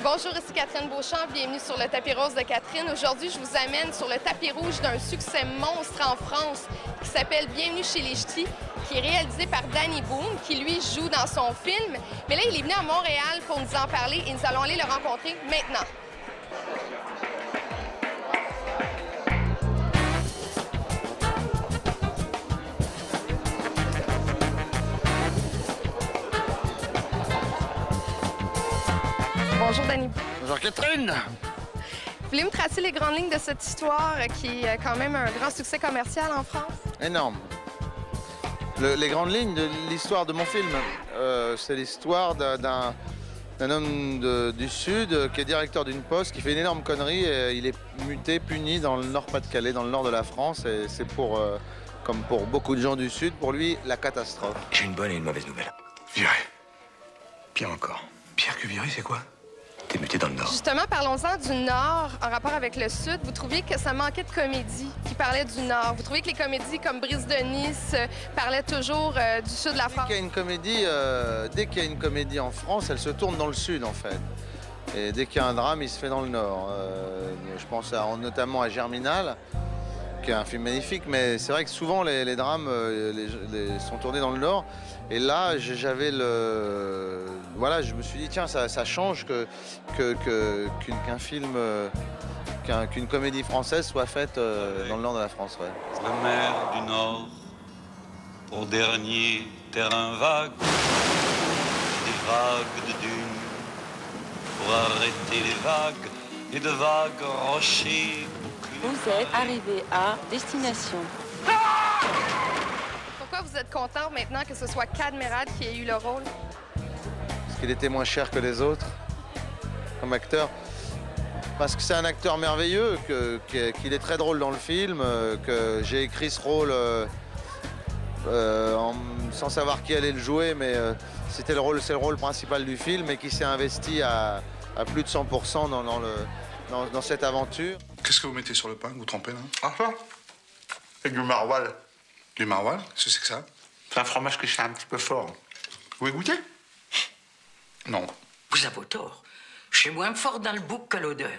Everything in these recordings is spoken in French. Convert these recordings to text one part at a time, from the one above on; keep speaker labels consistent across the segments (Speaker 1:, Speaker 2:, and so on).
Speaker 1: Bonjour, ici Catherine Beauchamp, bienvenue sur le tapis rose de Catherine. Aujourd'hui, je vous amène sur le tapis rouge d'un succès monstre en France qui s'appelle Bienvenue chez les Ch'tis, qui est réalisé par Danny Boone, qui lui joue dans son film. Mais là, il est venu à Montréal pour nous en parler et nous allons aller le rencontrer maintenant. Bonjour, Danny.
Speaker 2: Bonjour, Catherine.
Speaker 1: Vous voulez me tracer les grandes lignes de cette histoire qui est quand même un grand succès commercial en France?
Speaker 2: Énorme. Les grandes lignes de l'histoire de mon film, c'est l'histoire d'un homme du Sud qui est directeur d'une poste, qui fait une énorme connerie et il est muté, puni dans le Nord-Pas-de-Calais, dans le nord de la France. Et c'est comme pour beaucoup de gens du Sud, pour lui, la catastrophe.
Speaker 3: J'ai une bonne et une mauvaise nouvelle.
Speaker 4: Viré.
Speaker 3: Pire encore.
Speaker 4: Pire que viré, c'est quoi?
Speaker 3: T'es muté dans le Nord.
Speaker 1: Justement, parlons-en du Nord en rapport avec le Sud. Vous trouviez que ça manquait de comédie qui parlait du Nord. Vous trouviez que les comédies comme Brise de Nice parlaient toujours du Sud de la France?
Speaker 2: Dès qu'il y a une comédie en France, elle se tourne dans le Sud, en fait. Et dès qu'il y a un drame, il se fait dans le Nord. Je pense notamment à Germinal, qui est un film magnifique, mais c'est vrai que souvent les drames sont tournés dans le Nord. Et là, j'avais le... Voilà, je me suis dit, tiens, ça change qu'un film, qu'une comédie française soit faite dans le nord de la France. Ouais.
Speaker 5: La mer du Nord, pour dernier terrain vague, des vagues de dunes, pour arrêter les vagues, et de vagues rochers bouclés.
Speaker 6: Vous êtes arrivé à destination.
Speaker 1: Pourquoi vous êtes content maintenant que ce soit Cadmerade qui ait eu le rôle?
Speaker 2: Parce qu'il était moins cher que les autres, comme acteur. Parce que c'est un acteur merveilleux, qu'il est très drôle dans le film, que j'ai écrit ce rôle sans savoir qui allait le jouer, mais c'est le rôle principal du film et qui s'est investi à plus de 100% dans cette aventure.
Speaker 4: Qu'est-ce que vous mettez sur le pain que vous trempez là? Ah ça? C'est du maroilles. Du maroilles? Qu'est-ce que c'est que ça? C'est un fromage qui est un petit peu fort. Vous voulez goûter? Non.
Speaker 7: Vous avez tort. Je suis moins fort dans le bouc que l'odeur.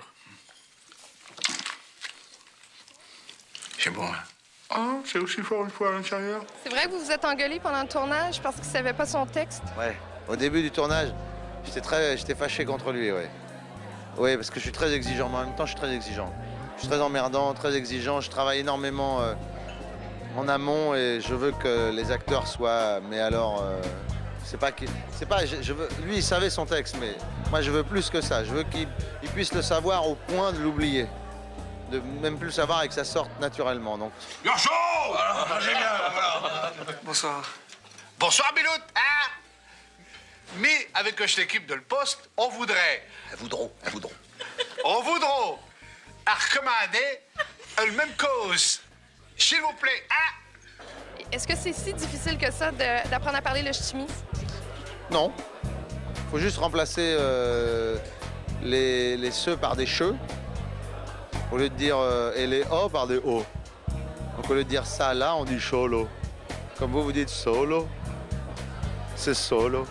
Speaker 4: C'est bon, hein? Ah, c'est aussi fort une fois à l'intérieur?
Speaker 1: C'est vrai que vous vous êtes engueulé pendant le tournage parce qu'il ne savait pas son texte?
Speaker 2: Ouais, au début du tournage, j'étais fâché contre lui, ouais. Oui, parce que je suis très exigeant, mais en même temps, je suis très exigeant. Je suis très emmerdant, très exigeant, je travaille énormément en amont et je veux que les acteurs soient... Mais alors, lui, il savait son texte, mais moi, je veux plus que ça. Je veux qu'il puisse le savoir au point de l'oublier. De même plus le savoir et que ça sorte naturellement. Donc...
Speaker 4: Bien chaud! Génial, voilà. Bonsoir.
Speaker 8: Bonsoir, Bilout. Hein? Mais avec l'équipe de le poste, on voudrait...
Speaker 3: Un voudron.
Speaker 8: On voudrait recommander la même cause. S'il vous plaît, hein?
Speaker 1: Est-ce que c'est si difficile que ça d'apprendre à parler le ch'timi?
Speaker 2: Non. Il faut juste remplacer les se par des che. Au lieu de dire et les o par des o. Donc au lieu de dire ça là, on dit cholo. Comme vous dites solo, c'est solo.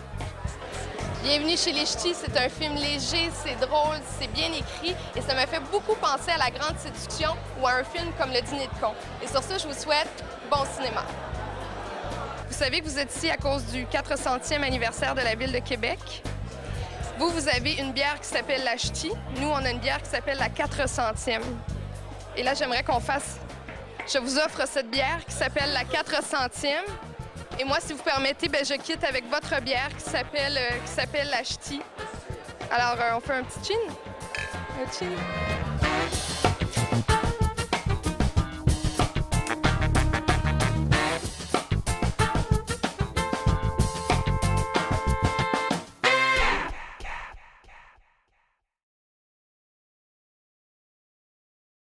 Speaker 1: Bienvenue chez les Ch'tis, c'est un film léger, c'est drôle, c'est bien écrit et ça m'a fait beaucoup penser à La Grande Séduction ou à un film comme Le Dîner de cons. Et sur ça, je vous souhaite bon cinéma. Vous savez que vous êtes ici à cause du 400e anniversaire de la Ville de Québec. Vous avez une bière qui s'appelle la Ch'ti. Nous, on a une bière qui s'appelle la 400e. Et là, j'aimerais qu'on fasse... Je vous offre cette bière qui s'appelle la 400e. Et moi, si vous permettez, je quitte avec votre bière qui s'appelle la Ch'ti. Alors, on fait un petit chin? Un chin.